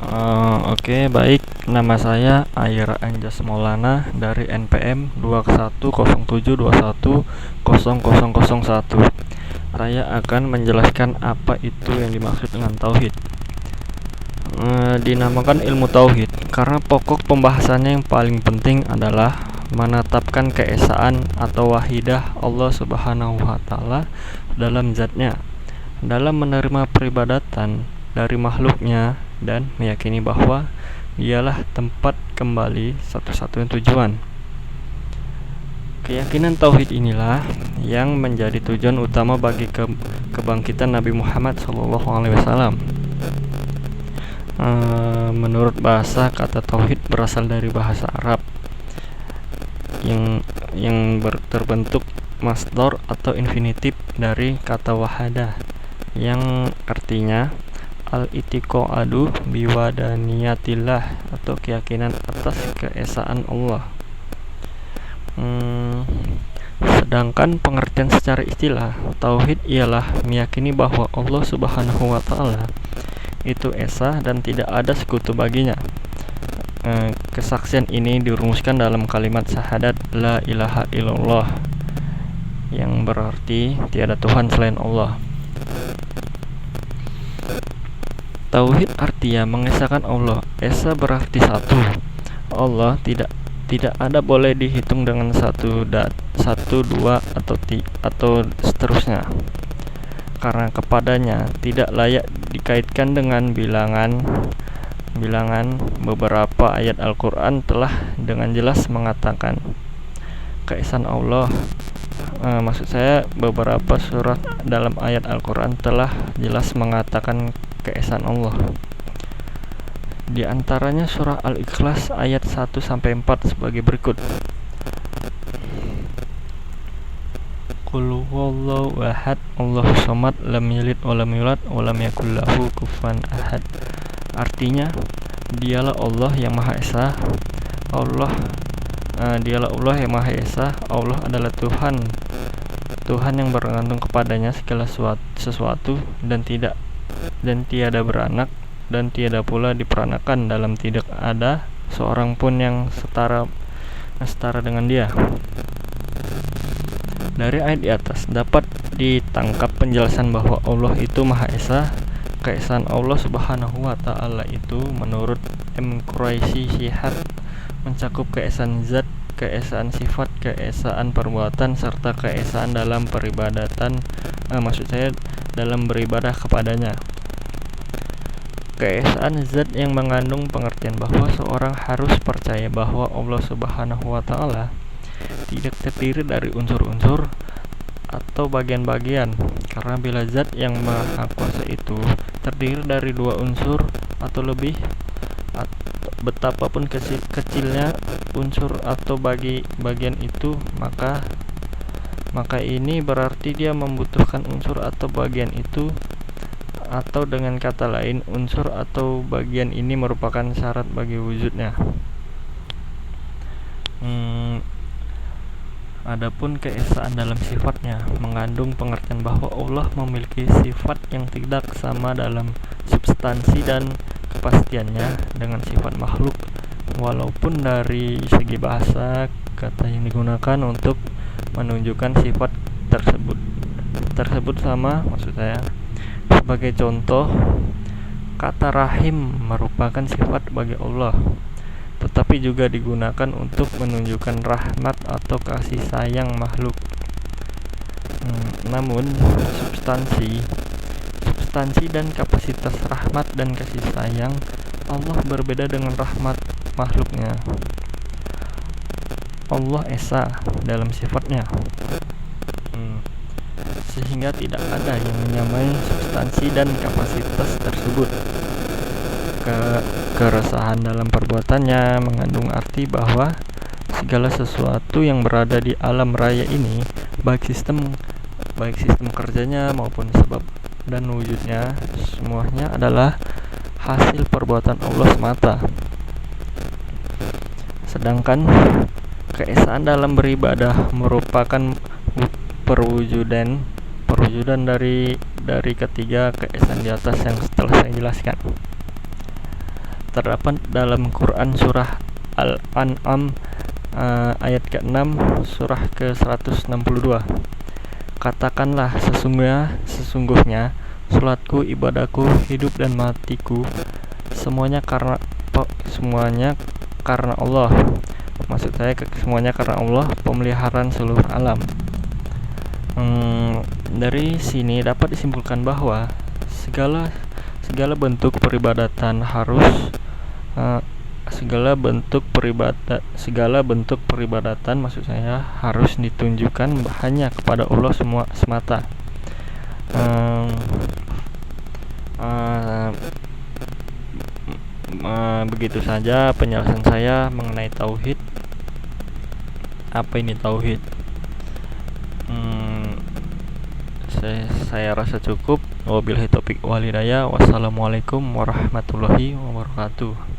Oke, baik. Nama saya Aira Anjas Maulana dari NPM 2107210001. Saya akan menjelaskan apa itu yang dimaksud dengan tauhid. Dinamakan ilmu tauhid karena pokok pembahasannya yang paling penting adalah menetapkan keesaan atau wahidah Allah Subhanahu wa taala dalam zatnya, dalam menerima peribadatan dari makhluknya, dan meyakini bahwa dialah tempat kembali satu-satunya tujuan. Keyakinan tauhid inilah yang menjadi tujuan utama bagi kebangkitan Nabi Muhammad SAW. Menurut bahasa, kata tauhid berasal dari bahasa Arab yang terbentuk masdar atau infinitif dari kata wahada yang artinya al-itiqadu biwadaniyatillah atau keyakinan atas keesaan Allah. Sedangkan pengertian secara istilah, tauhid ialah meyakini bahwa Allah Subhanahu wa taala itu esa dan tidak ada sekutu baginya. Kesaksian ini dirumuskan dalam kalimat syahadat la ilaha illallah yang berarti tiada Tuhan selain Allah. Tauhid artinya mengesahkan Allah. Esa berarti satu. Allah tidak ada boleh dihitung dengan satu, dua atau seterusnya. Karena kepadanya tidak layak dikaitkan dengan bilangan. Beberapa ayat Al-Quran telah dengan jelas mengatakan keesaan Allah. Maksud saya beberapa surat dalam ayat Al-Quran telah jelas mengatakan keesaan Allah. Di antaranya surah Al-Ikhlas ayat 1-4 sebagai berikut. Qul huwallahu ahad, Allahus samad, lam yalid wa lam yulad wa lam yakul lahu kufuwan ahad. Artinya, dialah Allah yang Maha Esa. Dialah Allah yang Maha Esa. Allah adalah Tuhan yang bergantung kepadanya segala sesuatu dan tiada beranak dan tiada pula diperanakan, dalam tidak ada seorang pun yang setara dengan Dia. Dari ayat di atas dapat ditangkap penjelasan bahwa Allah itu Maha Esa. Keesaan Allah Subhanahu wa taala itu menurut M. Quraisy Syihab mencakup keesaan zat, keesaan sifat, keesaan perbuatan, serta keesaan dalam peribadatan. Dalam beribadah kepadanya. Keesaan zat yang mengandung pengertian bahwa seorang harus percaya bahwa Allah Subhanahu wa taala tidak terdiri dari unsur-unsur atau bagian-bagian, karena bila zat yang maha kuasa itu terdiri dari dua unsur atau lebih, betapapun kecilnya unsur atau bagian itu, maka ini berarti dia membutuhkan unsur atau bagian itu, atau dengan kata lain, unsur atau bagian ini merupakan syarat bagi wujudnya. Adapun keesaan dalam sifatnya mengandung pengertian bahwa Allah memiliki sifat yang tidak sama dalam substansi dan kepastiannya dengan sifat makhluk, walaupun dari segi bahasa kata yang digunakan untuk menunjukkan sifat tersebut sama. Maksud saya, sebagai contoh, kata rahim merupakan sifat bagi Allah, tetapi juga digunakan untuk menunjukkan rahmat atau kasih sayang makhluk. Namun substansi dan kapasitas rahmat dan kasih sayang Allah berbeda dengan rahmat makhluknya. Allah esa dalam sifatnya, sehingga tidak ada yang menyamai substansi dan kapasitas tersebut. Keresahan dalam perbuatannya mengandung arti bahwa segala sesuatu yang berada di alam raya ini, baik sistem kerjanya maupun sebab dan wujudnya, semuanya adalah hasil perbuatan Allah semata. Sedangkan keesaan dalam beribadah merupakan perwujudan dari ketiga keesaan di atas yang telah saya jelaskan. terdapat dalam Quran surah Al-An'am ayat ke-6 surah ke-162. Katakanlah, sesungguhnya salatku, ibadahku, hidup dan matiku semuanya karena Allah. Maksud saya semuanya karena Allah, pemeliharaan seluruh alam. Dari sini dapat disimpulkan bahwa segala bentuk peribadatan maksud saya harus ditunjukkan hanya kepada Allah semata. Begitu saja penjelasan saya mengenai tauhid. Apa ini tauhid? Saya rasa cukup. Wabillahi taufiq wal hidayah. Wassalamualaikum warahmatullahi wabarakatuh.